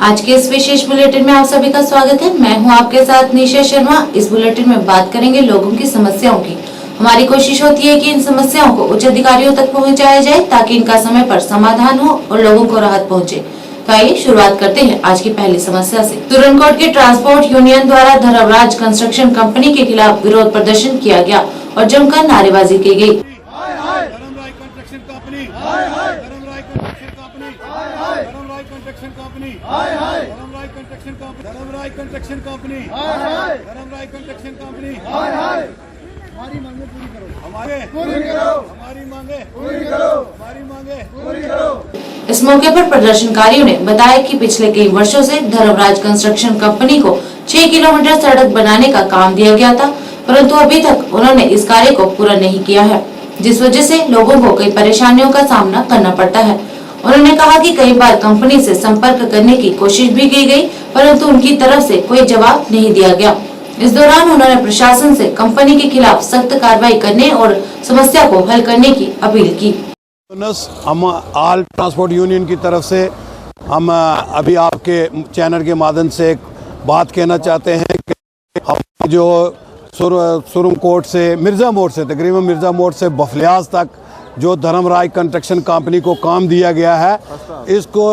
आज के इस विशेष बुलेटिन में आप सभी का स्वागत है। मैं हूं आपके साथ निशा शर्मा। इस बुलेटिन में बात करेंगे लोगों की समस्याओं की। हमारी कोशिश होती है कि इन समस्याओं को उच्च अधिकारियों तक पहुंचाया जाए ताकि इनका समय पर समाधान हो और लोगों को राहत पहुंचे। तो आइए शुरुआत करते हैं आज की पहली समस्या से। तुरनकोट के ट्रांसपोर्ट यूनियन द्वारा धर्मराज कंस्ट्रक्शन कंपनी के खिलाफ विरोध प्रदर्शन किया गया और जमकर नारेबाजी की गयी। हमारी मांगे पूरी करो, हमारी मांगे पूरी करो। इस मौके पर प्रदर्शनकारियों ने बताया कि पिछले कई वर्षों से धर्मराज कंस्ट्रक्शन कंपनी को 6 किलोमीटर सड़क बनाने का काम दिया गया था, परंतु अभी तक उन्होंने इस कार्य को पूरा नहीं किया है, जिस वजह से लोगों को कई परेशानियों का सामना करना पड़ता है। उन्होंने कहा कि कई बार कंपनी से संपर्क करने की कोशिश भी की गई, परंतु उनकी तरफ से कोई जवाब नहीं दिया गया। इस दौरान उन्होंने प्रशासन से कंपनी के खिलाफ सख्त कार्रवाई करने और समस्या को हल करने की अपील की। हम ऑल ट्रांसपोर्ट यूनियन की तरफ से हम अभी आपके चैनल के माध्यम से एक बात कहना चाहते हैं कि हम जो सुरम कोट से मिर्ज़ा मोड़ से तकरीबन मिर्ज़ा मोड़ से बफलियाज तक जो धर्मराज कंस्ट्रक्शन कंपनी को काम दिया गया है, इसको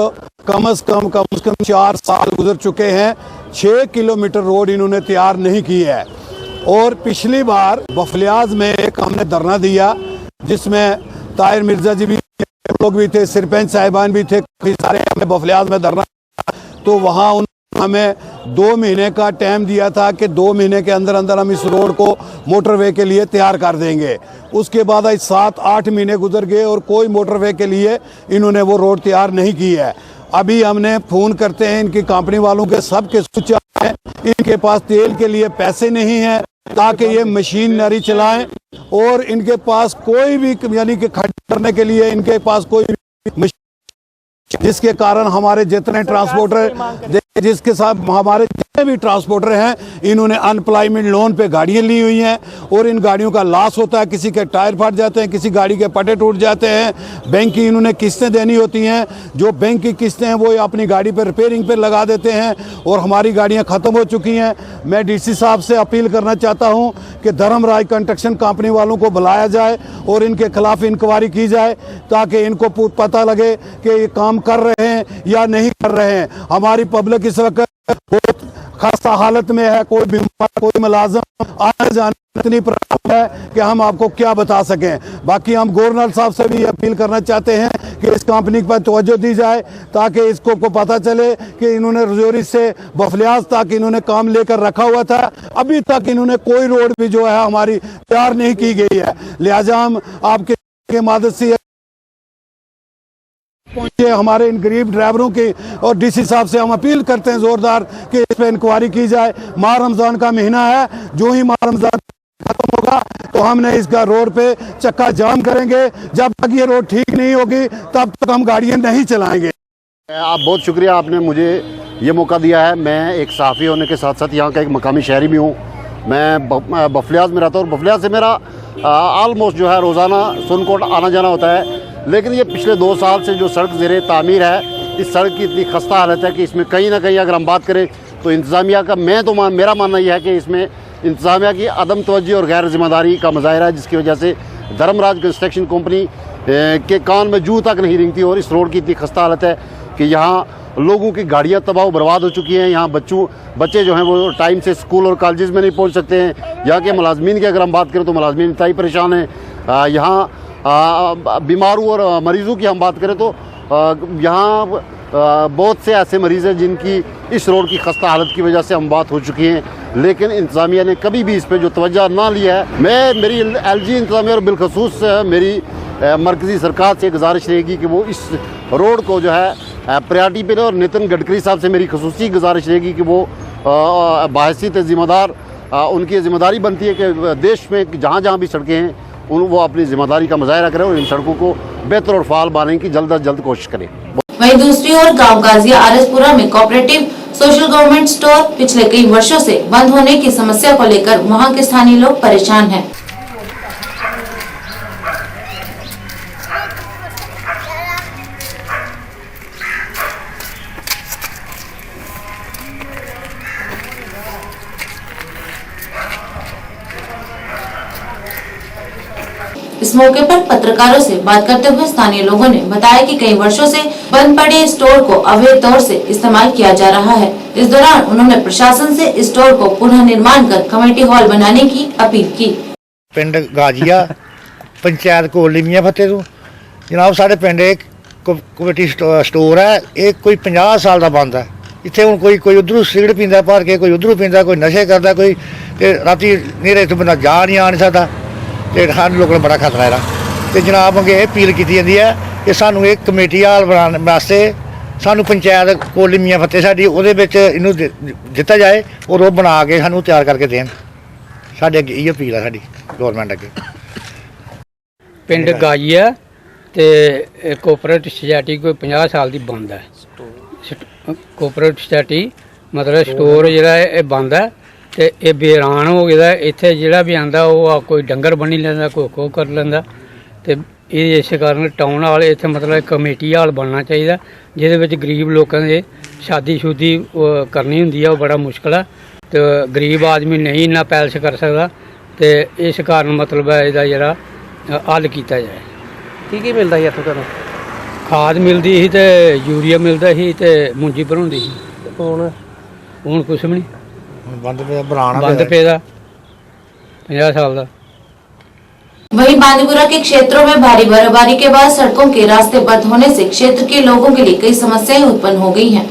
कम से कम 4 साल गुजर चुके हैं। 6 किलोमीटर रोड इन्होंने तैयार नहीं की है और पिछली बार बफलियाज में एक हमने धरना दिया जिसमें ताहिर मिर्जा जी भी लोग भी थे, सरपंच साहिबान भी थे, काफ़ी सारे हमने बफलियाज में धरना। तो वहाँ उन्होंने हमें 2 महीने का टाइम दिया था कि 2 महीने के अंदर अंदर हम इस रोड को मोटरवे के लिए तैयार कर देंगे। उसके बाद आज 7-8 महीने गुजर गए और कोई मोटरवे के लिए इन्होंने वो रोड तैयार नहीं की है। अभी हमने फ़ोन करते हैं इनकी कंपनी वालों के, सबके स्विच ऑफ हैं, इनके पास तेल के लिए पैसे नहीं हैं ताकि ये मशीनरी चलाएं और इनके पास कोई भी यानी कि खड्डा करने के लिए इनके पास कोई मशीन, जिसके कारण हमारे जितने ट्रांसपोर्टर जिसके साथ हमारे जितने भी ट्रांसपोर्टर हैं इन्होंने अनएम्प्लॉयमेंट लोन पे गाड़ियां ली हुई हैं और इन गाड़ियों का लॉस होता है। किसी के टायर फट जाते हैं, किसी गाड़ी के पटे टूट जाते हैं। बैंक की इन्होंने किस्तें देनी होती हैं, जो बैंक की किस्तें हैं वो अपनी गाड़ी पर रिपेयरिंग पर लगा देते हैं और हमारी गाड़ियाँ ख़त्म हो चुकी हैं। मैं DC साहब से अपील करना चाहता हूँ कि धर्मराज कंस्ट्रक्शन कंपनी वालों को बुलाया जाए और इनके खिलाफ इंक्वायरी की जाए ताकि इनको पता लगे कि ये काम कर रहे हैं या नहीं कर रहे हैं। हमारी पब्लिक इस वक्त बहुत खस्ता हालत में है, कोई बीमार, कोई मुलाजिम, आने जाने इतनी प्रॉब्लम है कि हम आपको क्या बता सकें। बाकी हम गवर्नर साहब से भी अपील करना चाहते हैं कि इस कंपनी पर तवज्जो दी जाए ताकि इसको पता चले कि इन्होंने रजौरी से बफलियाज तक इन्होंने काम लेकर रखा हुआ था, अभी तक इन्होंने कोई रोड भी जो है हमारी तैयार नहीं की गई है। लिहाजा हम आपके माध्यम से पहुंचे हमारे इन गरीब ड्राइवरों की और DC साहब से हम अपील करते हैं जोरदार कि इस पर इंक्वायरी की जाए। माह रमज़ान का महीना है, जो ही माह रमज़ान खत्म होगा तो हमने इसका रोड पे चक्का जाम करेंगे। जब तक ये रोड ठीक नहीं होगी तब तक हम गाड़ियां नहीं चलाएंगे। आप बहुत शुक्रिया, आपने मुझे ये मौका दिया है। मैं एक सहाफ़ी होने के साथ साथ यहाँ का एक मकामी शहरी भी हूँ। मैं बफलियाज में रहता हूँ और बफलियाज से मेरा आलमोस्ट जो है रोज़ाना सुनकोट आना जाना होता है। लेकिन ये पिछले 2 साल से जो सड़क ज़ेरे तामीर है, इस सड़क की इतनी खस्ता हालत है कि इसमें कहीं ना कहीं अगर हम बात करें तो इंतज़ामिया का मेरा मानना यह है कि इसमें इंतज़ामिया की अदम तवज्जो और गैर ज़िम्मेदारी का मुज़ाहिरा है, जिसकी वजह से धर्मराज कंस्ट्रक्शन कंपनी के कान में जूं तक नहीं रेंगती। और इस रोड की इतनी खस्ता हालत है कि यहाँ लोगों की गाड़ियाँ तबाह बर्बाद हो चुकी हैं। यहाँ बच्चे जो हैं वो टाइम से स्कूल और कॉलेज में नहीं पहुँच सकते हैं। यहाँ के मुलाजमीन की अगर हम बात करें तो मुलाजमीन इंतहाई परेशान हैं। यहाँ बीमारों और मरीज़ों की हम बात करें तो यहाँ बहुत से ऐसे मरीज़ हैं जिनकी इस रोड की खस्ता हालत की वजह से हम बात हो चुकी हैं, लेकिन इंतज़ामिया ने कभी भी इस पर जो तवज्जो ना लिया है। मेरी LG इंतज़ामिया और बिलखसूस मेरी मरकज़ी सरकार से गुजारिश रहेगी कि वो इस रोड को जो है प्रायोरिटी पे, और नितिन गडकरी साहब से मेरी खसूसी गुजारिश रहेगी कि वो बाहैसियत ज़िम्मेदार उनकी ज़िम्मेदारी बनती है कि देश में जहाँ जहाँ भी सड़कें हैं वो अपनी जिम्मेदारी का मुजाहिरा करें और इन सड़कों को बेहतर और फाल बनाने की जल्द अज जल्द कोशिश करें। वहीं दूसरी ओर गांव गाजिया आरएसपुरा में कोऑपरेटिव सोशल गवर्नमेंट स्टोर पिछले कई वर्षों से बंद होने की समस्या को लेकर वहां के स्थानीय लोग परेशान हैं। इस मौके पर पत्रकारों से बात करते हुए स्थानीय लोगों ने बताया कि कई वर्षों से बंद पड़े स्टोर को अवैध तौर से इस्तेमाल किया जा रहा है। इस दौरान उन्होंने प्रशासन से स्टोर को पुनः निर्माण कर कमेटी हॉल बनाने की अपील की। पिंड गाजिया पंचायत कोटली मियां फतेह तो जनाब साढ़े पिंड एक कमेटी स्टोर है, एक कोई 50 साल का बंद है। इतने हूँ कोई उधरों सिगरेट पींदा भर के, कोई उधरों पींदा, कोई नशे करता, कोई राती नेरे इतों बंदा जा नहीं सकता। तो सारे लोगों को बड़ा खतरा है। तो जनाब अगे अपील की जाती है कि सानू एक कमेटी हाल बनाने वास्ते सानू पंचायत कोटली मियां फतेह साडी उहदे विच इनू दिता जाए और वो बना के सानू तैयार करके देन। साडे अगे इहो अपील है साडी गौरमेंट अगे। पिंड गाजिया ते कोऑपरेटिव सोसाइटी कोई 50 साल की बंद है। कोऑपरेटिव सोसाइटी मतलब स्टोर जिहड़ा है बंद है ते ये बेरान हो गया। इत्थे जिहड़ा भी आंदा वो कोई डंगर बनी लैंदा, कोई कर लैंदा। ते इस कारण टाउन हाल इत्थे मतलब कमेटी हाल बनना चाहिए जिहदे विच गरीब लोगों के शादी शुदी करनी हुंदी है, बड़ा मुश्किल है। तो गरीब आदमी नहीं इन्ना पैलस कर सकता। तो इस कारण मतलब है इसदा जिहड़ा हल किया जाए। की मिलता है इत्थों तुहानूं? खाद मिलती ही ते यूरिया मिलता ही ते मुंजी भराउंदी ही। हुण कुछ भी नहीं, बंद पे बनाना बंद पेदा 50 साल का। वहीं बांदीपुरा के क्षेत्रों में भारी बर्फबारी के बाद सड़कों के रास्ते बंद होने से क्षेत्र के लोगों के लिए कई समस्याएं उत्पन्न हो गई हैं।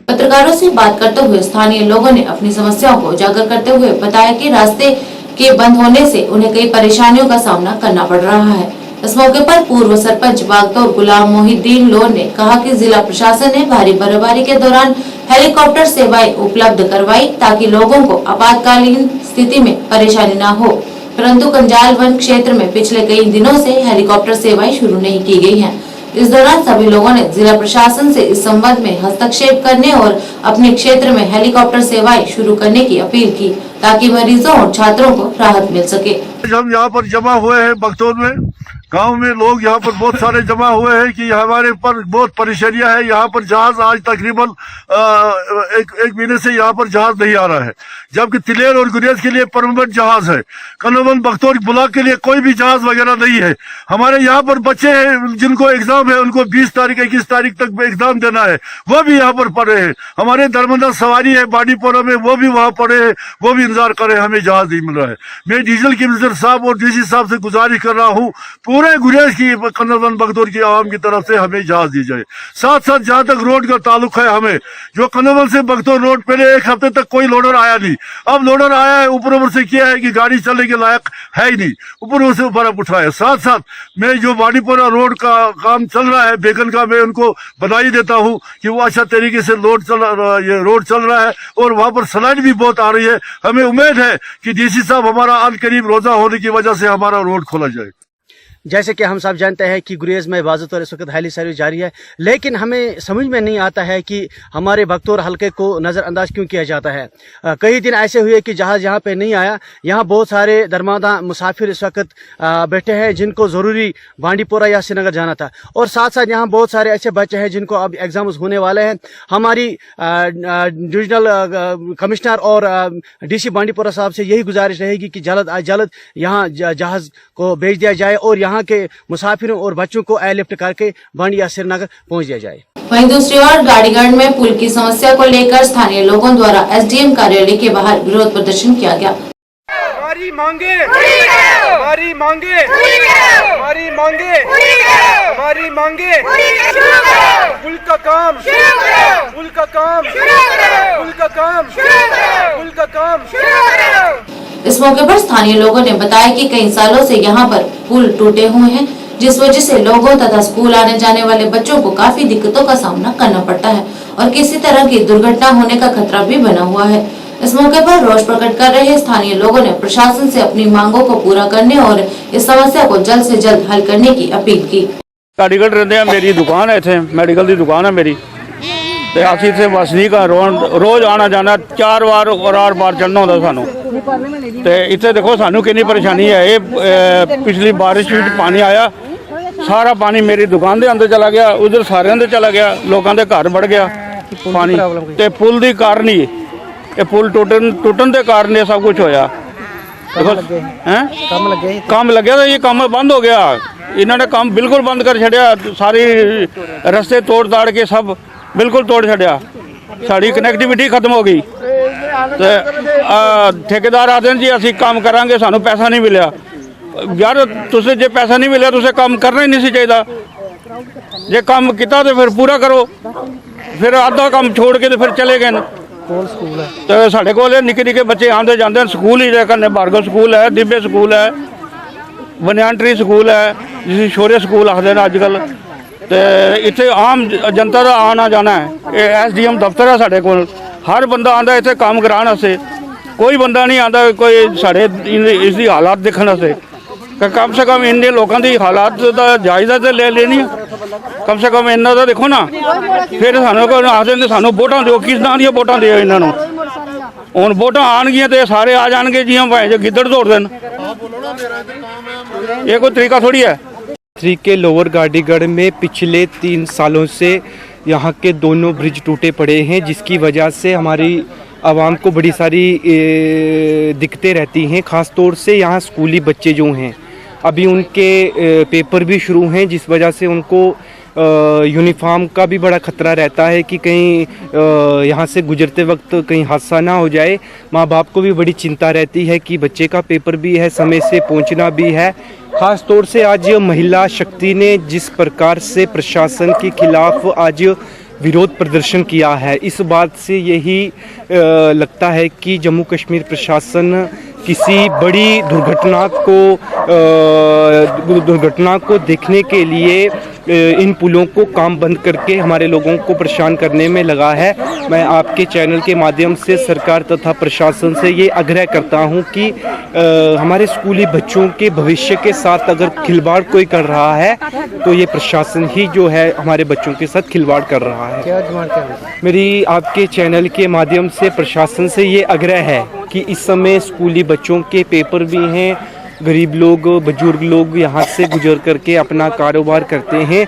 पत्रकारों से बात करते हुए स्थानीय लोगों ने अपनी समस्याओं को उजागर करते हुए बताया कि रास्ते के बंद होने से उन्हें कई परेशानियों का सामना करना पड़ रहा है। इस मौके पर पूर्व सरपंच बागतौर गुलाम मोहिद्दीन लोन ने कहा कि जिला प्रशासन ने भारी बर्फबारी के दौरान हेलीकॉप्टर सेवाएं उपलब्ध करवाई ताकि लोगों को आपातकालीन स्थिति में परेशानी न हो, परंतु कंजाल वन क्षेत्र में पिछले कई दिनों से हेलीकॉप्टर सेवाएं शुरू नहीं की गई हैं। इस दौरान सभी लोगों ने जिला प्रशासन से इस संबंध में हस्तक्षेप करने और अपने क्षेत्र में हेलीकॉप्टर सेवाएं शुरू करने की अपील की ताकि मरीजों और छात्रों को राहत मिल सके। हम यहाँ पर जमा हुए हैं बगतौर में, गांव में लोग यहाँ पर बहुत सारे जमा हुए हैं कि हमारे पर बहुत परेशानियां है। यहाँ पर जहाज आज तकरीबन एक महीने से यहाँ पर जहाज नहीं आ रहा है, जबकि तिलेर और गुरेज के लिए परमानेंट जहाज है। कन्नौज बगतौर ब्लॉक के लिए कोई भी जहाज वगैरह नहीं है। हमारे यहाँ पर बच्चे हैं जिनको एग्जाम है, उनको 20 तारीख 21 तारीख तक एग्जाम देना है, वो भी यहाँ पर पड़े हैं। हमारे दरमंदा सवारी है बांडीपुरा में, वो भी वहाँ पड़े हैं, वो भी इंतजार कर रहे हैं, हमें जहाज नहीं मिल रहा है। मैं डीजल के मिनिस्टर साहब और डीसी साहब से गुजारिश कर रहा हूँ पूरे गुरेज की कन्नौज बगतौर की आवाम की तरफ से हमें जहाज दी जाए। साथ साथ जहाँ तक रोड का ताल्लुक है, हमें जो कन्नौज से बगतौर रोड पहले एक हफ्ते तक कोई लोडर आया नहीं, अब लोडर आया है, ऊपर से किया है कि गाड़ी चलने के लायक है ही नहीं, ऊपर से बर्फ उठा है। साथ साथ मैं जो बांडीपुरा रोड का काम चल रहा है बेगन का, मैं उनको बधाई देता हूँ कि वो अच्छा तरीके से ये रोड चल रहा है और वहाँ पर स्लाइड भी बहुत आ रही है। हमें उम्मीद है कि डीसी साहब हमारा अन करीब रोजा होने की वजह से हमारा रोड खोला जाए। जैसे कि हम सब जानते हैं कि गुरेज में वाज़ तौर इस वक्त हेली सर्विस जारी है, लेकिन हमें समझ में नहीं आता है कि हमारे बगतौर हल्के को नज़रअंदाज क्यों किया जाता है। कई दिन ऐसे हुए कि जहाज़ यहाँ पे नहीं आया। यहाँ बहुत सारे दरमादा मुसाफिर इस वक्त बैठे हैं जिनको ज़रूरी बांडीपुरा या श्रीनगर जाना था, और साथ साथ यहाँ बहुत सारे ऐसे बच्चे हैं जिनको अब एग्ज़ाम्स होने वाले हैं। हमारी डिविजनल कमिश्नर और DC बांडीपुरा साहब से यही गुजारिश रहेगी कि जल्द आज जल्द यहाँ जहाज़ को भेज दिया जाए और यहाँ के मुसाफिरों और बच्चों को एयरलिफ्ट करके बांडी या श्रीनगर पहुंच दिया जाए। वहीं दूसरी ओर गाड़ीगढ़ में पुल की समस्या को लेकर स्थानीय लोगों द्वारा SDM कार्यालय के बाहर विरोध प्रदर्शन किया गया। हमारी मांगे हमारी मांगे हमारी मांगे हमारी मांगे पुल का काम पुल का काम पुल का काम पुल का काम। इस मौके पर स्थानीय लोगों ने बताया कि कई सालों से यहाँ पर पुल टूटे हुए हैं, जिस वजह से लोगों तथा स्कूल आने जाने वाले बच्चों को काफी दिक्कतों का सामना करना पड़ता है और किसी तरह की दुर्घटना होने का खतरा भी बना हुआ है। इस मौके पर रोष प्रकट कर रहे स्थानीय लोगों ने प्रशासन से अपनी मांगों को पूरा करने और इस समस्या को जल्द से जल्द हल करने की अपील की। गाड़ीगढ़ रहते हैं, मेरी दुकान है, इतने मेडिकल की दुकान है मेरी, असं इतने वसनीक रोज आना जाना 4 बार और 8 बार चलना होता सानू। तो इतने देखो सानू कितनी परेशानी है। ये पिछली बारिश में पानी आया, सारा पानी मेरी दुकान के अंदर चला गया, उधर सारे अंदर चला गया, लोगों के घर बढ़ गया। ਪਾਣੀ ਤੇ ਪੁਲ ਦੀ ਕਾਰਨ ਹੀ ਇਹ ਪੁਲ ਟੁੱਟਣ ਦੇ ਕਾਰਨ ਇਹ ਸਭ ਕੁਝ ਹੋਇਆ। ਹੈ ਕੰਮ ਲੱਗਿਆ ਤਾਂ ਇਹ ਕੰਮ ਬੰਦ ਹੋ ਗਿਆ। ਇਹਨਾਂ ਨੇ ਕੰਮ ਬਿਲਕੁਲ ਬੰਦ ਕਰ ਛੱਡਿਆ। ਸਾਰੀ ਰਸਤੇ ਤੋੜ ਤਾੜ ਕੇ ਸਭ ਬਿਲकुल ਤੋੜ ਛੱਡਿਆ। ਸਾਡੀ ਕਨੈਕਟੀਵਿਟੀ ਖਤਮ ਹੋ ਗਈ ਤੇ ਠੇਕੇਦਾਰ ਆਖਦੇ ਨੇ ਜੀ ਅਸੀਂ ਕੰਮ ਕਰਾਂਗੇ, ਸਾਨੂੰ ਪੈਸਾ ਨਹੀਂ ਮਿਲਿਆ। ਯਾਰ ਤੁਸੀਂ ਜੇ ਪੈਸਾ ਨਹੀਂ ਮਿਲਿਆ ਤੁਸੀਂ ਕੰਮ ਕਰਨਾ ਹੀ ਨਹੀਂ ਸੀ ਚਾਹੀਦਾ। ਜੇ ਕੰਮ ਕੀਤਾ ਤੇ ਫਿਰ ਪੂਰਾ ਕਰੋ। ਫਿਰ ਆਧਾ ਕੰਮ ਛੋੜ ਕੇ ਤੇ ਫਿਰ ਚਲੇ ਗਏ ਨੇ। ਤੇ ਸਾਡੇ ਕੋਲ ਨਿੱਕੇ ਨਿੱਕੇ ਬੱਚੇ ਆਉਂਦੇ ਜਾਂਦੇ ਨੇ। ਸਕੂਲ ਹੀ ਕਰਨੇ ਭਾਰਗਵ ਸਕੂਲ ਹੈ, ਦਿव्य ਸਕੂਲ ਹੈ, ਬਨਿਆਨਟਰੀ ਸਕੂਲ ਹੈ, ਜਿਸ ਸ਼ੋਰੇ ਸਕੂਲ ਆਖਦੇ ਨੇ ਅੱਜ ਕੱਲ੍ਹ। ਤੇ ਇੱਥੇ ਆਮ ਜਨਤਾ ਦਾ ਆਉਣਾ ਜਾਣਾ ਹੈ। ਇਹ SDM ਦਫ਼ਤਰ ਹੈ ਸਾਡੇ ਕੋਲ। ਹਰ ਬੰਦਾ ਆਉਂਦਾ ਇੱਥੇ ਕੰਮ ਕਰਾਉਣ ਵਾਸਤੇ। ਕੋਈ ਬੰਦਾ ਨਹੀਂ ਆਉਂਦਾ ਕੋਈ ਸਾਡੇ ਇਸ ਦੀ ਹਾਲਾਤ ਦੇਖਣ ਵਾਸਤੇ। कम से कम इन्ने लोगों की हालात का जायजा तो ले लेनी है। कम से कम इन्ना तो देखो ना। फिर सानू आखते सानू वोटां दो, किस नाम दी वोटां दो इन्हों। हुण वोटां आनगियां तो सारे आ जाएंगे जी हम भाई जो गिद्दड़ दौड़ देन। ये कोई तरीका थोड़ी है। के लोअर गाड़ीगढ़ में पिछले 3 सालों से यहाँ के दोनों ब्रिज टूटे पड़े हैं, जिसकी वजह से हमारी आवाम को बड़ी सारी दिक्कतें रहती हैं। ख़ास तौर से यहाँ स्कूली बच्चे जो हैं अभी उनके पेपर भी शुरू हैं, जिस वजह से उनको यूनिफॉर्म का भी बड़ा ख़तरा रहता है कि कहीं यहाँ से गुजरते वक्त कहीं हादसा ना हो जाए। माँ बाप को भी बड़ी चिंता रहती है कि बच्चे का पेपर भी है, समय से पहुँचना भी है। ख़ास तौर से आज महिला शक्ति ने जिस प्रकार से प्रशासन के खिलाफ आज विरोध प्रदर्शन किया है, इस बात से यही लगता है कि जम्मू कश्मीर प्रशासन किसी बड़ी दुर्घटना को देखने के लिए इन पुलों को काम बंद करके हमारे लोगों को परेशान करने में लगा है। मैं आपके चैनल के माध्यम से सरकार तथा प्रशासन से ये आग्रह करता हूँ कि हमारे स्कूली बच्चों के भविष्य के साथ अगर खिलवाड़ कोई कर रहा है तो ये प्रशासन ही जो है हमारे बच्चों के साथ खिलवाड़ कर रहा है। मेरी आपके चैनल के माध्यम से प्रशासन से ये आग्रह है कि इस समय स्कूली बच्चों के पेपर भी हैं। गरीब लोग, बुजुर्ग लोग यहाँ से गुजर करके अपना कारोबार करते हैं,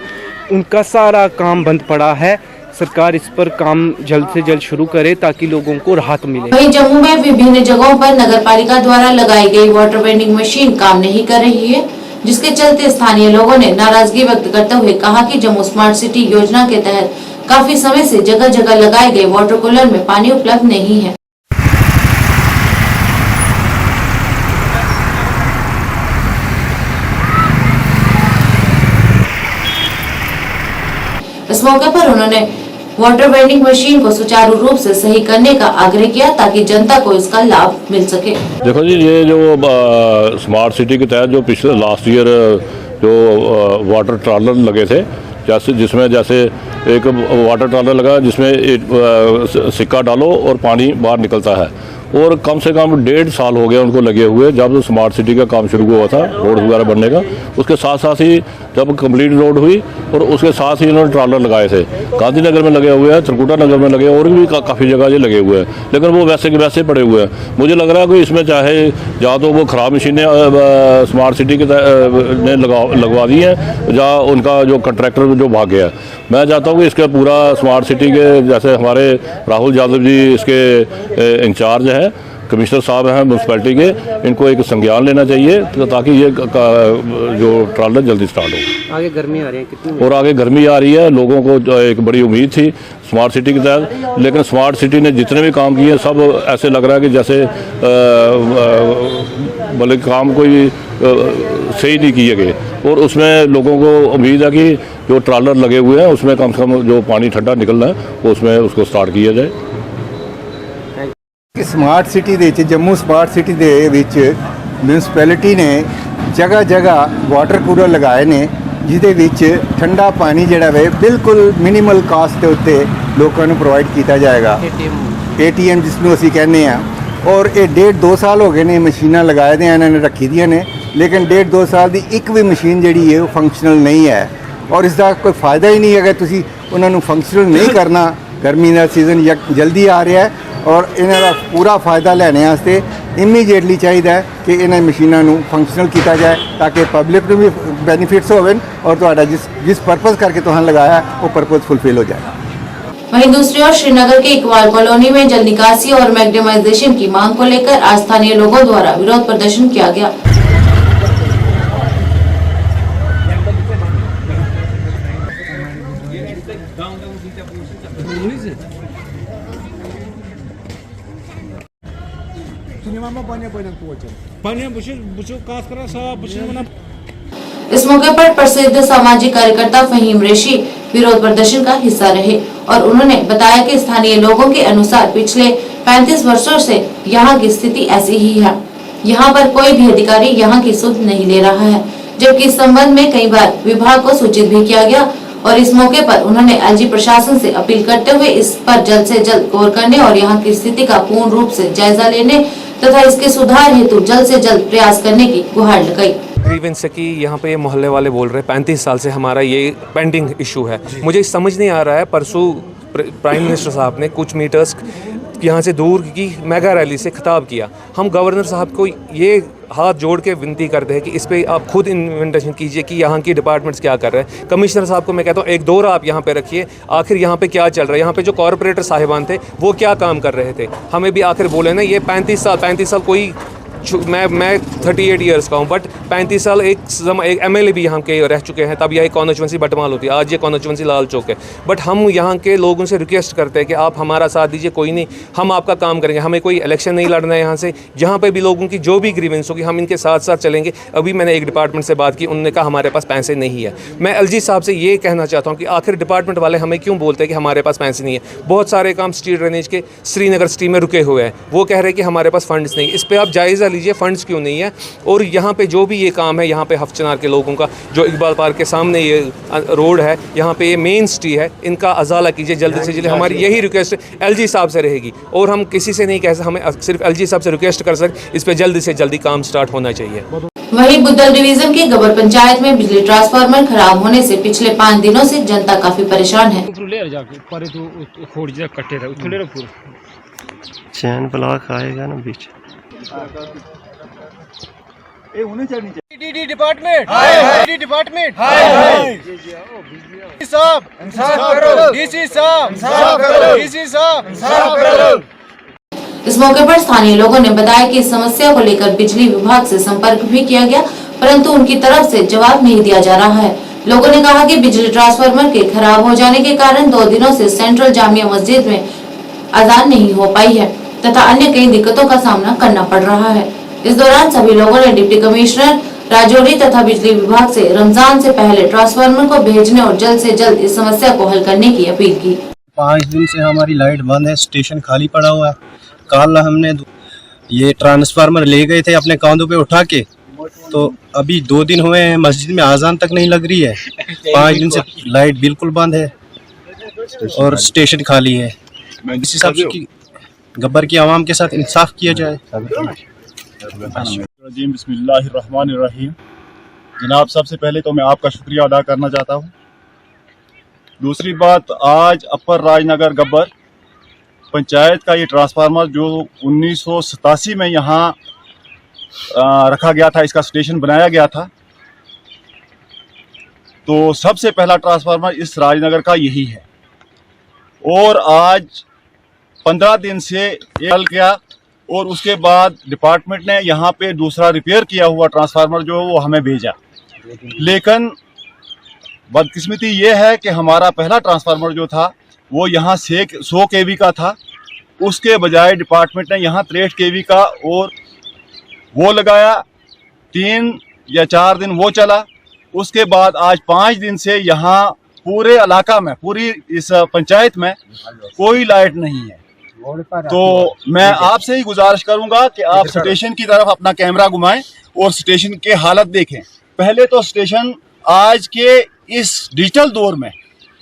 उनका सारा काम बंद पड़ा है। सरकार इस पर काम जल्द से जल्द शुरू करे ताकि लोगों को राहत मिले। वहीं जम्मू में विभिन्न जगहों पर नगरपालिका द्वारा लगाई गई वाटर वेंडिंग मशीन काम नहीं कर रही है, जिसके चलते स्थानीय लोगों ने नाराजगी व्यक्त करते हुए कहा कि जम्मू स्मार्ट सिटी योजना के तहत काफी समय से जगह जगह लगाए गए वाटर कूलर में पानी उपलब्ध नहीं है। इस मौके पर उन्होंने वाटर वेंडिंग मशीन को सुचारू रूप से सही करने का आग्रह किया ताकि जनता को इसका लाभ मिल सके। देखो जी, ये जो स्मार्ट सिटी के तहत जो पिछले लास्ट ईयर जो वाटर ट्रॉलर लगे थे, जिसमें जैसे एक वाटर ट्रॉलर लगा जिसमें सिक्का डालो और पानी बाहर निकलता है, और कम से कम 1.5 साल हो गया उनको लगे हुए। जब स्मार्ट सिटी का काम शुरू हुआ था रोड वगैरह बनने का, उसके साथ साथ ही जब कंप्लीट रोड हुई और उसके साथ ही इन्होंने ट्रॉलर लगाए थे। गांधीनगर में लगे हुए हैं, त्रिकुटा नगर में लगे, और भी काफ़ी जगह ये लगे हुए हैं, लेकिन वो वैसे के वैसे पड़े हुए हैं। मुझे लग रहा है कि इसमें चाहे या तो वो ख़राब मशीनें स्मार्ट सिटी के ने लगवा दी हैं, या उनका जो कंट्रैक्टर जो भाग गया। मैं चाहता हूँ कि इसके पूरा स्मार्ट सिटी के जैसे हमारे राहुल यादव जी इसके इंचार्ज हैं, कमिश्नर साहब हैं म्यूनसिपैलिटी के, इनको एक संज्ञान लेना चाहिए ताकि ये जो ट्रॉलर जल्दी स्टार्ट हो। आगे गर्मी आ रही है कितनी, और आगे गर्मी आ रही है। लोगों को एक बड़ी उम्मीद थी स्मार्ट सिटी के तहत, लेकिन स्मार्ट सिटी ने जितने भी काम किए सब ऐसे लग रहा है कि जैसे मतलब काम कोई सही नहीं किए गए। और उसमें लोगों को उम्मीद है कि जो ट्रॉलर लगे हुए हैं उसमें कम से कम जो पानी ठंडा निकलना है वो उसमें उसको स्टार्ट किया जाए। स्मार्ट सिटी ਦੇ ਵਿੱਚ ਜੰਮੂ ਸਮਾਰਟ ਸਿਟੀ ਦੇ ਵਿੱਚ ਮਿਊਨਿਸਪੈਲਿਟੀ ਨੇ ਜਗ੍ਹਾ ਜਗ੍ਹਾ ਵਾਟਰ ਕੂਲਰ ਲਗਾਏ ਨੇ, ਜਿਹਦੇ ਵਿੱਚ ਠੰਡਾ ਪਾਣੀ ਜਿਹੜਾ ਵੇ ਬਿਲਕੁਲ ਮਿਨੀਮਲ ਕਾਸਟ ਦੇ ਉੱਤੇ ਲੋਕਾਂ ਨੂੰ ਪ੍ਰੋਵਾਈਡ ਕੀਤਾ ਜਾਏਗਾ। ATM ਜਿਸ ਨੂੰ ਅਸੀਂ ਕਹਿੰਦੇ ਆ। ਔਰ ਇਹ 1.5-2 ਸਾਲ ਹੋ ਗਏ ਨੇ ਮਸ਼ੀਨਾਂ ਲਗਾਏ ਦੀਆਂ, ਇਹਨਾਂ ਨੇ ਰੱਖੀ ਦੀਆਂ ਨੇ, ਲੇਕਿਨ 1.5-2 ਸਾਲ ਦੀ ਇੱਕ ਵੀ ਮਸ਼ੀਨ ਜਿਹੜੀ ਹੈ ਉਹ ਫੰਕਸ਼ਨਲ ਨਹੀਂ ਹੈ। ਔਰ ਇਸ ਦਾ ਕੋਈ ਫਾਇਦਾ ਹੀ ਨਹੀਂ ਅਗਰ ਤੁਸੀਂ ਉਹਨਾਂ ਨੂੰ ਫੰਕਸ਼ਨਲ ਨਹੀਂ ਕਰਨਾ। ਗਰਮੀ ਦਾ ਸੀਜ਼ਨ ਜਲਦੀ ਆ ਰਿਹਾ ਹੈ और इन्हां दा पूरा फ़ायदा लैने वास्ते इमीडिएटली चाहिए कि इन्हां मशीनों को फंक्शनल किया जाए ताकि पब्लिक को भी बेनीफिट्स होवन और तुहाडा जिस पर्पज़ करके तुहां लगाया वो पर्पज़ फुलफिल हो जाए। वहीं दूसरी ओर श्रीनगर के इकबाल कॉलोनी में जल निकासी और मैग्नेमाइजेशन की मांग को लेकर आज स्थानीय लोगों द्वारा विरोध प्रदर्शन किया गया। इस मौके पर प्रसिद्ध सामाजिक कार्यकर्ता फहीम रेशी विरोध प्रदर्शन का हिस्सा रहे और उन्होंने बताया कि स्थानीय लोगों के अनुसार पिछले 35 वर्षों से यहाँ की स्थिति ऐसी ही है। यहाँ पर कोई भी अधिकारी यहाँ की सुध नहीं ले रहा है, जबकि इस संबंध में कई बार विभाग को सूचित भी किया गया और इस मौके पर उन्होंने एलजी प्रशासन से अपील करते हुए इस पर जल्द से जल्द गौर करने और यहाँ की स्थिति का पूर्ण रूप से जायजा लेने तथा इसके सुधार हेतु जल्द से जल्द प्रयास करने की गुहार लगाई। ग्रीवेंस की यहाँ पे मोहल्ले वाले बोल रहे 35 साल से हमारा ये पेंडिंग इशू है। मुझे समझ नहीं आ रहा है, परसों प्राइम मिनिस्टर साहब ने कुछ मीटर्स यहाँ से दूर की मेगा रैली से खिताब किया। हम गवर्नर साहब को ये हाथ जोड़ के विनती करते हैं कि इस पे आप खुद इन्वेस्टिगेशन कीजिए कि यहाँ की डिपार्टमेंट्स क्या कर रहे हैं। कमिश्नर साहब को मैं कहता हूँ एक दौरा आप यहाँ पे रखिए, आखिर यहाँ पे क्या चल रहा है, यहाँ पे जो कॉर्पोरेटर साहिबान थे वो क्या काम कर रहे थे, हमें भी आखिर बोले ना। ये 35 साल कोई मैं 38 ईयर्स का हूँ, बट 35 साल एक MLA भी यहाँ के रह चुके हैं। तब यह कॉन्स्टिट्यूंसी बटमाल होती है, आज ये कॉन्स्टिट्यूंसी लाल चौक है। बट हम यहाँ के लोगों से रिक्वेस्ट करते हैं कि आप हमारा साथ दीजिए, कोई नहीं, हम आपका काम करेंगे, हमें कोई इलेक्शन नहीं लड़ना है यहाँ से। जहाँ पे भी लोगों की जो भी ग्रीवेंस होगी हम इनके साथ साथ चलेंगे। अभी मैंने एक डिपार्टमेंट से बात की, उन्होंने कहा हमारे पास पैसे नहीं है। मैं LG साहब से ये कहना चाहता हूँ कि आखिर डिपार्टमेंट वाले हमें क्यों बोलते हैं कि हमारे पास पैसे नहीं है। बहुत सारे काम स्ट्रीट ड्रेनेज के श्रीनगर सिटी में रुके हुए हैं, वो कह रहे हैं कि हमारे पास फंड्स नहीं। इस पर आप जायज़ा लीजिए फंड्स क्यों नहीं है। और यहाँ पे जो भी ये काम है, यहाँ पे हफ्चनार के लोगों का, जो इकबाल पार्क के सामने ये रोड है, यहाँ पे ये मेन सिटी है, इनका अजाला कीजिए जल्द से जल्द। हमारी यही रिक्वेस्ट LG साहब से रहेगी और हम किसी से नहीं कह सकते, हमें सिर्फ LG साहब से रिक्वेस्ट कर सकते, इस पे जल्दी से जल्दी काम स्टार्ट होना चाहिए। वहीं बुद्धल डिवीजन के गबर पंचायत में बिजली ट्रांसफार्मर खराब होने से पिछले 5 दिनों से जनता काफी परेशान है। चैन ब्लॉक आएगा ना बीच। डिपार्टमेंट इस मौके पर स्थानीय लोगों ने बताया कि इस समस्या को लेकर बिजली विभाग से संपर्क भी किया गया, परंतु उनकी तरफ से जवाब नहीं दिया जा रहा है। लोगों ने कहा कि बिजली ट्रांसफार्मर के खराब हो जाने के कारण 2 दिनों से सेंट्रल जामिया मस्जिद में अजान नहीं हो पाई है तथा अन्य कई दिक्कतों का सामना करना पड़ रहा है। इस दौरान सभी लोगों ने डिप्टी कमिश्नर राजौरी तथा बिजली विभाग से रमजान से पहले ट्रांसफार्मर को भेजने और जल्द से जल्द इस समस्या को हल करने की अपील की। 5 दिन से हमारी लाइट बंद है, स्टेशन खाली पड़ा हुआ है। कल हमने ये ट्रांसफार्मर ले गए थे अपने कांधों पे उठा के, तो अभी 2 दिन हुए हैं, मस्जिद में आजान तक नहीं लग रही है। 5 दिन से लाइट बिल्कुल बंद है और स्टेशन खाली है। इस हिसाब से गब्बर की आवाम के साथ इंसाफ किया जाए। बिस्मिल्लाहिर्रहमानिर्रहीम। जनाब, सबसे पहले तो मैं आपका शुक्रिया अदा करना चाहता हूँ। दूसरी बात, आज अपर राजनगर गब्बर पंचायत का ये ट्रांसफार्मर जो 1987 में यहाँ रखा गया था, इसका स्टेशन बनाया गया था, तो सबसे पहला ट्रांसफार्मर इस राजनगर का यही है। और आज 15 दिन से ये चल गया और उसके बाद डिपार्टमेंट ने यहाँ पे दूसरा रिपेयर किया हुआ ट्रांसफार्मर जो वो हमें भेजा। लेकिन बदकिस्मती ये है कि हमारा पहला ट्रांसफार्मर जो था वो यहाँ से 100 kV का था, उसके बजाय डिपार्टमेंट ने यहाँ 63 kV का और वो लगाया। 3 या 4 दिन वो चला, उसके बाद आज 5 दिन से यहाँ पूरे इलाका में, पूरी इस पंचायत में कोई लाइट नहीं है। तो मैं आपसे ही गुजारिश करूंगा कि आप स्टेशन की तरफ अपना कैमरा घुमाएं और स्टेशन के हालत देखें। पहले तो स्टेशन आज के इस डिजिटल दौर में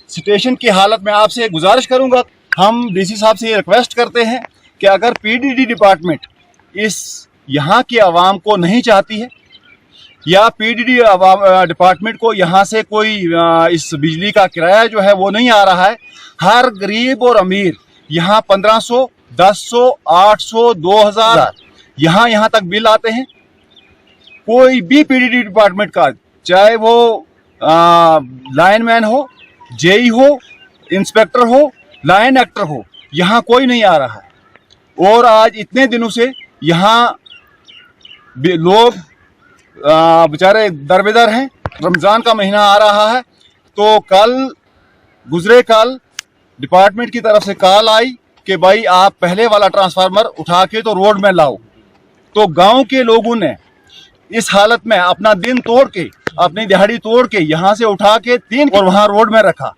स्टेशन की हालत में आपसे गुजारिश करूंगा, हम DC साहब से रिक्वेस्ट करते हैं कि अगर PDD डिपार्टमेंट इस यहाँ की आवाम को नहीं चाहती है या PDD डिपार्टमेंट को यहाँ से कोई इस बिजली का किराया जो है वो नहीं आ रहा है, हर गरीब और अमीर यहाँ 1500, 1100, 800, 2000 यहाँ तक बिल आते हैं। कोई भी PDD डिपार्टमेंट का, चाहे वो लाइनमैन हो, JE हो, इंस्पेक्टर हो, लाइन एक्टर हो, यहाँ कोई नहीं आ रहा है। और आज इतने दिनों से यहाँ लोग बेचारे दरबेदर हैं। रमज़ान का महीना आ रहा है, तो गुजरे कल डिपार्टमेंट की तरफ से कॉल आई कि भाई आप पहले वाला ट्रांसफार्मर उठा के तो रोड में लाओ। तो गांव के लोगों ने इस हालत में अपना दिन तोड़ के, अपनी दिहाड़ी तोड़ के यहाँ से उठा के 3 और वहाँ रोड में रखा।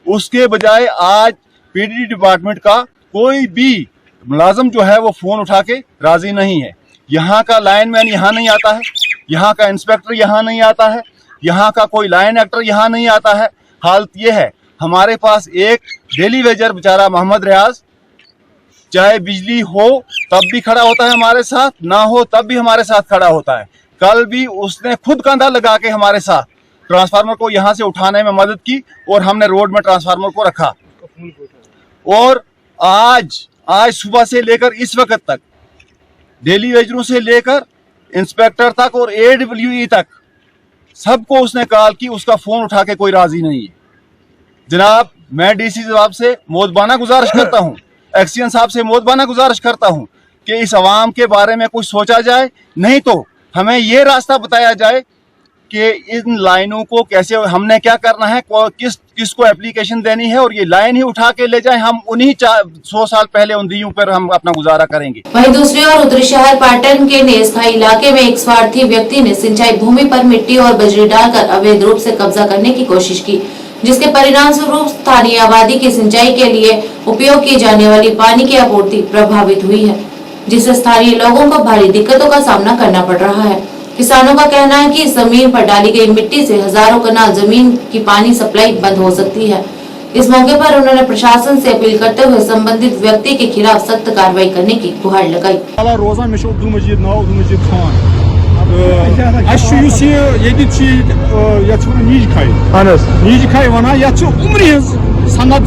उसके बजाय आज पीडीडी डिपार्टमेंट का कोई भी मुलाजम जो है वो फ़ोन उठा के राज़ी नहीं है। यहाँ का लाइनमैन यहाँ नहीं आता है, यहाँ का इंस्पेक्टर यहाँ नहीं आता है, यहाँ का कोई लाइन एक्टर यहाँ नहीं आता है। हालत ये है, हमारे पास एक डेली वेजर बेचारा मोहम्मद रियाज, चाहे बिजली हो तब भी खड़ा होता है हमारे साथ, ना हो तब भी हमारे साथ खड़ा होता है। कल भी उसने खुद कंधा लगा के हमारे साथ ट्रांसफार्मर को यहाँ से उठाने में मदद की और हमने रोड में ट्रांसफार्मर को रखा। और आज सुबह से लेकर इस वक्त तक डेली वेजरों से लेकर इंस्पेक्टर तक और AWE तक सबको उसने कॉल की, उसका फोन उठा के कोई राजी नहीं है। जनाब, मैं डीसी साहब से मोदबाना गुजारिश करता हूँ, एक्सीएन साहब से मोदबाना गुजारिश करता हूँ कि इस आवाम के बारे में कुछ सोचा जाए, नहीं तो हमें ये रास्ता बताया जाए कि इन लाइनों को कैसे, हमने क्या करना है, किसको एप्लीकेशन देनी है और ये लाइन ही उठा के ले जाए। हम उन्हीं 100 साल पहले उन दियों पर हम अपना गुजारा करेंगे। वहीं दूसरी ओर उत्तरी शहर पाटन के नेस्थाई इलाके में एक स्वार्थी व्यक्ति ने सिंचाई भूमि पर मिट्टी और बजरी डालकर अवैध रूप से कब्जा करने की कोशिश की, जिसके परिणाम स्वरूप स्थानीय आबादी की सिंचाई के लिए उपयोग की जाने वाली पानी की आपूर्ति प्रभावित हुई है, जिससे स्थानीय लोगों को भारी दिक्कतों का सामना करना पड़ रहा है। किसानों का कहना है कि इस जमीन पर डाली गई मिट्टी से हजारों कनाल जमीन की पानी सप्लाई बंद हो सकती है। इस मौके पर उन्होंने प्रशासन से अपील करते हुए संबंधित व्यक्ति के खिलाफ सख्त कार्रवाई करने की गुहार लगाई। सनद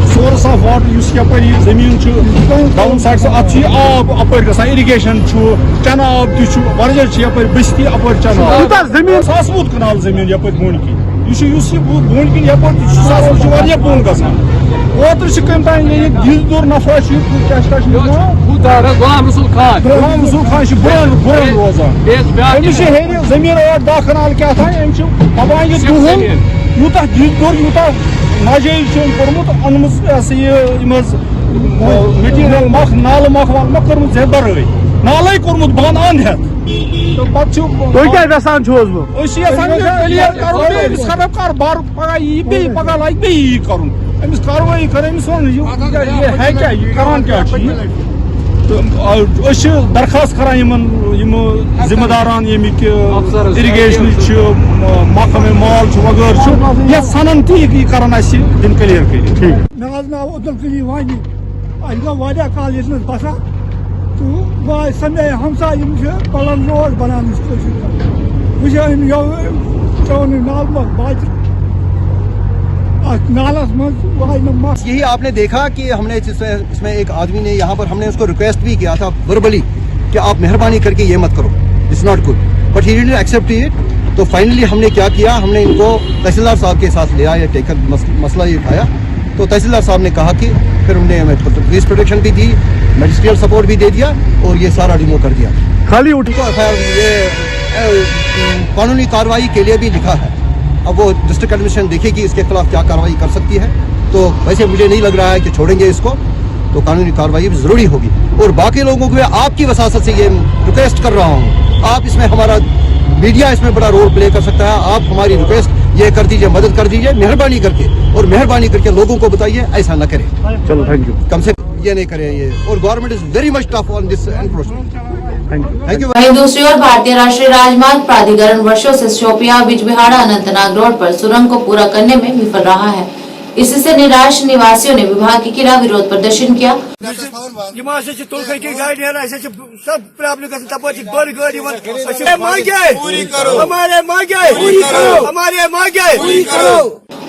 सोर्स ऑफ वाटर जमीन डाउन साइड से आब अपर गसान इरिगेशन चनाब तपर बस्ती अपर चनाब जमीन 7 कनाल जमीन यप बोन किन बोन किन यप बोन गसान ओतर कम दिल दूर नफर गुलाम रसूल खान बोन रोजान जमीन 10 कनाल क्या दपान यूत दिल दूर यूत नाजायज कोर्मुत अनमुत मटीरियल मख नाल मख कर्मुत जे बरई नाले कोर्मुत बंद अंध तो पचान खराब बार पगह पगह लगे बे कर कार्रवाई कर है क्या करान क्या दरखास्त करान जिम्मेदारान यमिक इरिगेशन महकमे माल वगैरह ये सनन ती करान दिन क्लियर कर मे नाव अब्दुल वानी अह काल ये बसान तो समे हमसा पलन रोड बनान नाल बाज यही आपने देखा कि हमने इसमें एक आदमी ने यहाँ पर हमने उसको रिक्वेस्ट भी किया था वर्बली कि आप मेहरबानी करके ये मत करो, it's not good, but he didn't accept it. तो फाइनली हमने क्या किया, हमने इनको तहसीलदार साहब के साथ लिया, या टेकर मसला ये उठाया। तो तहसीलदार साहब ने कहा कि फिर हमने हमें पुलिस प्रोटेक्शन भी दी, मजिस्ट्रियल सपोर्ट भी दे दिया और ये सारा रिमूव कर दिया। खाली उठ ये कानूनी कार्रवाई के लिए भी लिखा है। अब वो डिस्ट्रिक्ट एडमिनिस्ट्रेशन देखेगी इसके खिलाफ क्या कार्रवाई कर सकती है। तो वैसे मुझे नहीं लग रहा है कि छोड़ेंगे इसको, तो कानूनी कार्रवाई भी जरूरी होगी। और बाकी लोगों को आपकी वसासत से ये रिक्वेस्ट कर रहा हूँ, आप इसमें हमारा मीडिया इसमें बड़ा रोल प्ले कर सकता है। आप हमारी रिक्वेस्ट ये कर दीजिए, मदद कर दीजिए मेहरबानी करके, और मेहरबानी करके लोगों को बताइए ऐसा न करें। चलो थैंक यू, कम से कम ये नहीं करें ये। और government is very much tough on this encroachment. Thank you. वहीं दूसरी ओर भारतीय राष्ट्रीय राजमार्ग प्राधिकरण वर्षों से शोपियां बिजबिहाड़ा अनंतनाग रोड पर सुरंग को पूरा करने में विफल रहा है। इससे निराश निवासियों ने विभाग के खिलाफ विरोध प्रदर्शन किया।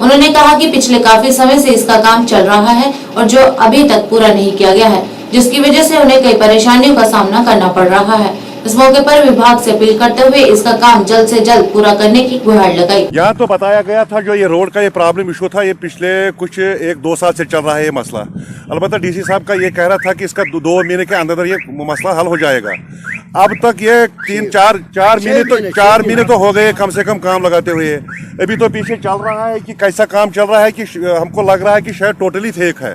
उन्होंने कहा कि पिछले काफी समय से इसका काम चल रहा है और जो अभी तक पूरा नहीं किया गया है, जिसकी वजह से उन्हें कई परेशानियों का सामना करना पड़ रहा है। इस मौके पर विभाग से अपील करते हुए इसका काम जल्द से जल्द पूरा करने की गुहार लगाई। यहाँ तो बताया गया था जो ये रोड का ये प्रॉब्लम इशू था, ये पिछले कुछ 1-2 साल से चल रहा है ये मसला। अलबत्ता डीसी साहब का ये कह रहा था कि इसका 2 महीने के अंदर ये मसला हल हो जाएगा। अब तक ये 4 महीने तो हो गए कम से कम काम लगाते हुए। अभी तो पीछे चल रहा है कि कैसा काम चल रहा है कि हमको लग रहा है कि शायद टोटली फेक है,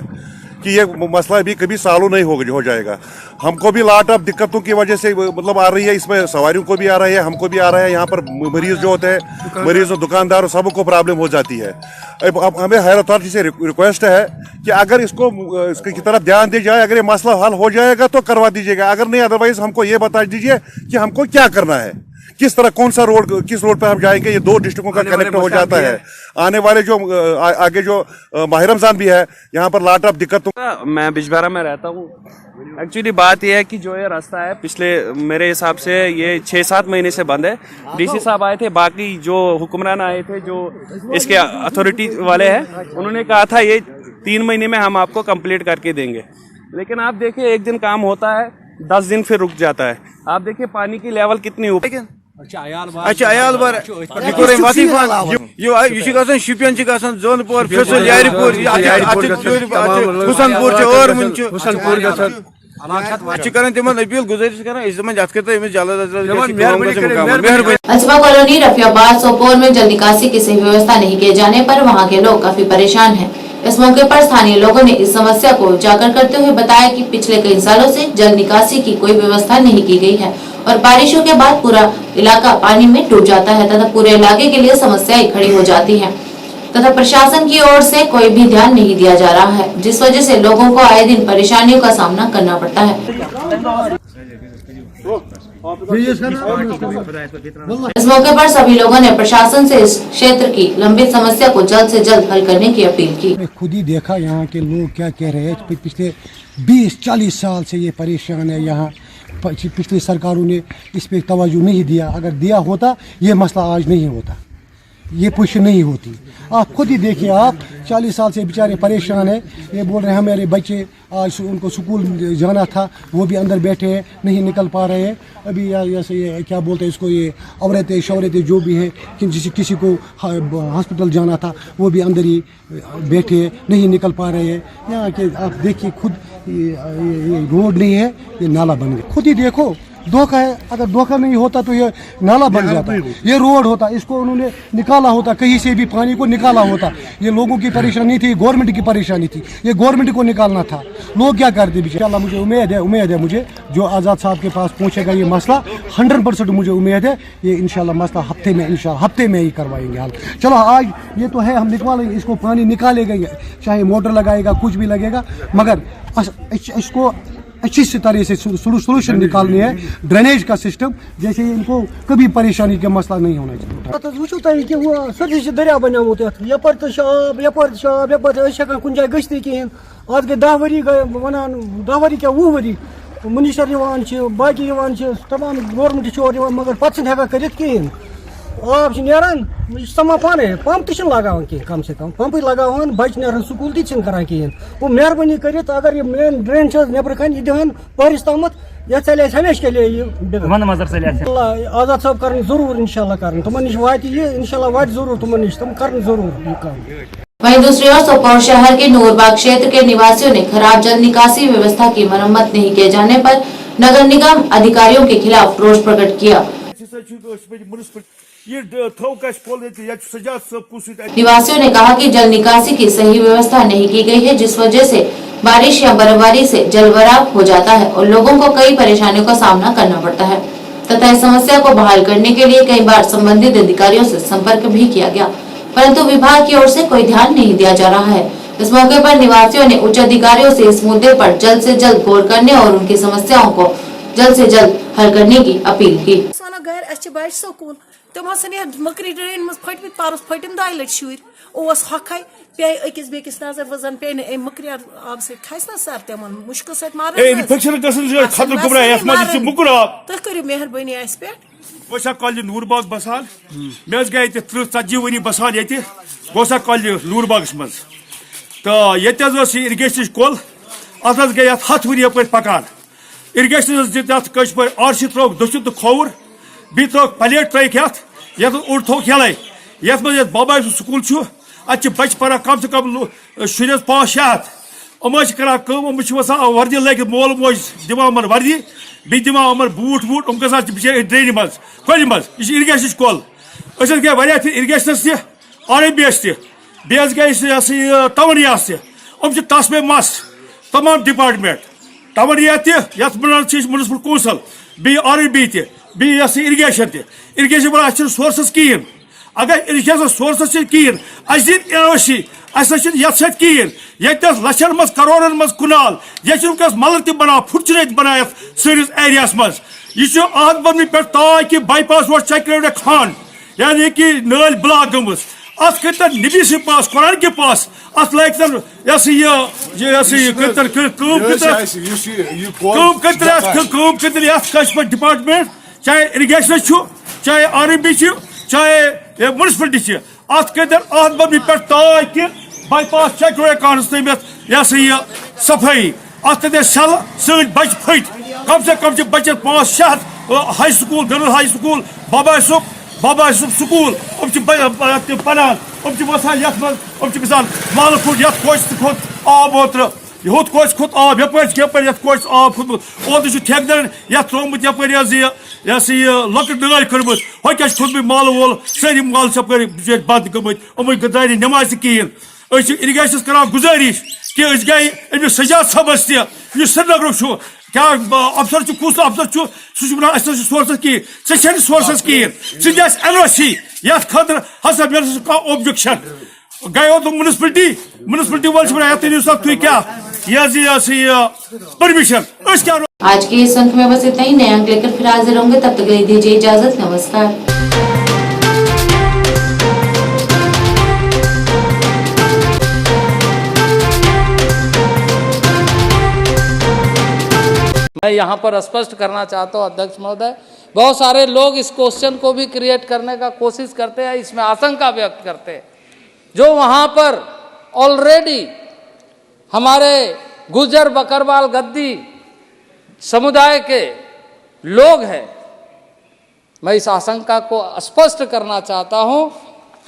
कि ये मसला भी कभी सॉल्व नहीं हो जाएगा। हमको भी लॉट ऑफ दिक्कतों की वजह से मतलब आ रही है, इसमें सवारियों को भी आ रही है, हमको भी आ रहा है। यहाँ पर मरीज जो होते हैं, मरीज और दुकानदार सबको प्रॉब्लम हो जाती है। अब हमें हायर अथॉरिटी से रिक्वेस्ट है कि अगर इसकी तरफ ध्यान दी जाए, अगर ये मसला हल हो जाएगा तो करवा दीजिएगा, अगर नहीं अदरवाइज हमको ये बता दीजिए कि हमको क्या करना है, किस तरह किस रोड पर हम जाएंगे। ये 2 डिस्ट्रिक्टों का कनेक्ट हो जाता है। आने वाले जो आगे जो माह रमजान भी है, यहाँ पर लॉट ऑफ दिक्कत। मैं बिजबारा में रहता हूँ। एक्चुअली बात यह है कि जो ये रास्ता है पिछले मेरे हिसाब से ये 6-7 महीने से बंद है। डीसी साहब आए थे, बाकी जो हुक्मरान आए थे, जो इसके अथॉरिटी वाले हैं, उन्होंने कहा था ये 3 महीने में हम आपको कंप्लीट करके देंगे। लेकिन आप देखिए, एक दिन काम होता है, 10 दिन फिर रुक जाता है। आप देखिए पानी की लेवल कितनी ऊपर। अयाल बार ये शुपियन जोनपुर फैसल यारपुर हुसनपुर तिमन अपील गुजारिश अजमा कॉलोनी, रफियाबाद, सोपोर में जल निकासी की सही व्यवस्था नहीं किए जाने पर वहां के लोग काफी परेशान हैं। इस मौके पर स्थानीय लोगों ने इस समस्या को उजागर करते हुए बताया कि पिछले कई सालों से जल निकासी की कोई व्यवस्था नहीं की गई है और बारिशों के बाद पूरा इलाका पानी में डूब जाता है तथा पूरे इलाके के लिए समस्याएं खड़ी हो जाती हैं तथा प्रशासन की ओर से कोई भी ध्यान नहीं दिया जा रहा है, जिस वजह से लोगों को आए दिन परेशानियों का सामना करना पड़ता है। इस मौके पर सभी लोगों ने प्रशासन से इस क्षेत्र की लंबित समस्या को जल्द से जल्द हल करने की अपील की। खुद ही देखा यहाँ के लोग क्या कह रहे हैं। पिछले 20-40 साल से ये परेशान है। यहाँ पिछली सरकारों ने इस पे तवज्जो नहीं दिया। अगर दिया होता ये मसला आज नहीं होता, ये पोजीशन नहीं होती। आप खुद ही देखिए, आप 40 साल से बेचारे परेशान है। ये बोल रहे हैं हमारे बच्चे आज उनको स्कूल जाना था, वो भी अंदर बैठे हैं, नहीं निकल पा रहे हैं। अभी जैसे ये क्या बोलते हैं इसको, ये औरतें शौरतें जो भी है, किसी को हॉस्पिटल जाना था, वो भी अंदर ही बैठे हैं, नहीं निकल पा रहे हैं। यहाँ के आप देखिए खुद, ये रोड नहीं है, ये नाला बन गया। खुद ही देखो, धोखा है। अगर धोखा नहीं होता तो ये नाला बन जाता, ये रोड होता, इसको उन्होंने निकाला होता, कहीं से भी पानी को निकाला होता। ये लोगों की परेशानी थी, गवर्नमेंट की परेशानी थी, ये गवर्नमेंट को निकालना था। लोग क्या करते हैं? इंशाल्लाह मुझे उम्मीद है मुझे जो आज़ाद साहब के पास पहुंचेगा ये मसला, 100% मुझे उम्मीद है ये इंशाल्लाह मसला हफ्ते में ही करवाएंगे हल। चलो आज ये तो है, हम निकालेंगे इसको, पानी निकालेंगे, चाहे मोटर लगाएगा, कुछ भी लगेगा, मगर इसको अच्छी तरह से सोल्यूशन निकालनी है। ड्रेनेज का सिस्टम, जैसे इनको कभी परेशानी का मसला नहीं होना चाहिए। वो तुम वो सदी से दरिया बनोत यपर तो आब यपर कुन जाए गश्त कहें। आज गई 10 वरी वन 10 वरी क्या 20 वरी मिनिस्टर बाकी तमाम गवर्नमेंट मगर पे हेका कर कहें। आब नान समा पाने पंप तो लगान कहें, कम से कम पंप लगान, बच्चे नान स्कूल तरान कहें। वो मेहरबानी कर अगर ये मेन ड्रेन नबर कन यह दिन पहरिस तम यह चले हमेशा के लिए आज़ाद साहब कर जरूर इंशाल्लाह कर तुमन नश वात इंशाल्लाह वात जरूर तुमन नश तुम कर जरूर ये काम। वहीं दूसरी ओर सोपोर शहर के नूरबाग क्षेत्र के निवासियों ने खराब जल निकासी व्यवस्था की मरम्मत नहीं किए जाने पर नगर निगम अधिकारियों के खिलाफ रोष प्रकट किया। निवासियों ने कहा कि जल निकासी की सही व्यवस्था नहीं की गई है, जिस वजह से बारिश या बर्फबारी से जलभराव हो जाता है और लोगों को कई परेशानियों का सामना करना पड़ता है तथा इस समस्या को बहाल करने के लिए कई बार संबंधित अधिकारियों से संपर्क भी किया गया, परंतु विभाग की ओर से कोई ध्यान नहीं दिया जा रहा है। इस मौके पर निवासियों ने उच्च अधिकारियों से इस मुद्दे पर जल्द से जल्द गौर करने और उनकी समस्याओं को जल्द से जल्द हल करने की अपील की। तम मकरी ड्रेन मज फटम परस फटम 2 लट शुर हक पे अकिस बेकिस नजर वजन पे मकरी आब से खस ना सर तम मुश्किल सत मार तुम करो मेहरबानी अस पे गोसा कॉलेज नूरबाग बसान मे गए 30-40 वरी बसान ये गोसा कॉलेज नूरबाग मज तो ये इरिगेशन कोल अत गई 7 वरी पे पकान इरिगेशन दित कश पर आरसी त्रोक दुश्मन तो खोवर बी त्रोक प्लेट ट्रैक ये उड़ थोक यल ये बाबा स्कूल अत बच पढ़ा कम से कम शुरस 5-6 हथ अम कर वर्दी लगित मोल मोज दिवान वर्दी बी दिवान बूट वूट गसा बिचार ड्रेन मज कोल मज यह इरिगेशन कोल गए इरिगेशन RBS बे गई तवनियास तस पे मस तमाम डिपार्टमेंट तवनिया municipal council B RB B irrigation पर सोर्सेस कहें अगर इरिगेशन सोर्सेस कहें अशी ये कहें ये लक्षन मज करोड़न मज कुनाल ये मल बना फुटचर बना सैनिस एरिया मज यह अहद बदमी पे ताकि कि बाईपास रोड चक्र खान यानी कि नाल ब्लॉक गम अत कर नबी से पास कुरान के पास अत लाइक डिपार्टमेंट चाहे इरिगेशन चाहे RB चाहे म्यूनसिपलिटी अत कर अहद बदमी पे ताकि बाईपास चक्र कानस तमित यह सफाई अत सल सच बच फट कम से कम बचत 5-6 हथ high school girls high school Baba Yusuf school पनान वसान गसान माल फुट ये खोत आब ओतर हुत कोच खुद आब यपर कोच आब खुद ओत ठेकेदार ये त्रोमुत यपर लकट नाल कर्मुत हो क्या खुद माल वोल सारी माल सपर बंद गमत यम गदारी नमाज कहें इरिगेशन करान गुजारिश कि गई अमिस सजाद सबस श्रीनगर क्या अफसर कुछ अफसर सह सोर्सेस कहें चे सोर्सेस कहें सह NOC ये खतर हसा मे ऑब्जेक्शन गयो तो म्यूनसिपलिटी वाले तुम क्या परमिशन क्या। आज के इस अंक में बस इतना ही। नए अंक लेकर फिर हाजिर होंगे, तब तक के लिए दीजिए इजाजत। नमस्कार। मैं यहाँ पर स्पष्ट करना चाहता हूँ अध्यक्ष महोदय, बहुत सारे लोग इस क्वेश्चन को भी क्रिएट करने का कोशिश करते हैं, इसमें आशंका व्यक्त करते हैं। जो वहाँ पर ऑलरेडी हमारे गुर्जर बकरवाल गद्दी समुदाय के लोग हैं, मैं इस आशंका को स्पष्ट करना चाहता हूँ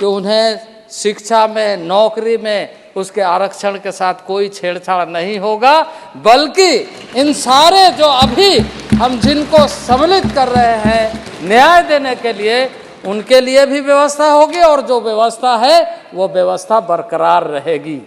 कि उन्हें शिक्षा में, नौकरी में उसके आरक्षण के साथ कोई छेड़छाड़ नहीं होगा, बल्कि इन सारे जो अभी हम जिनको सम्मिलित कर रहे हैं न्याय देने के लिए, उनके लिए भी व्यवस्था होगी और जो व्यवस्था है वो व्यवस्था बरकरार रहेगी।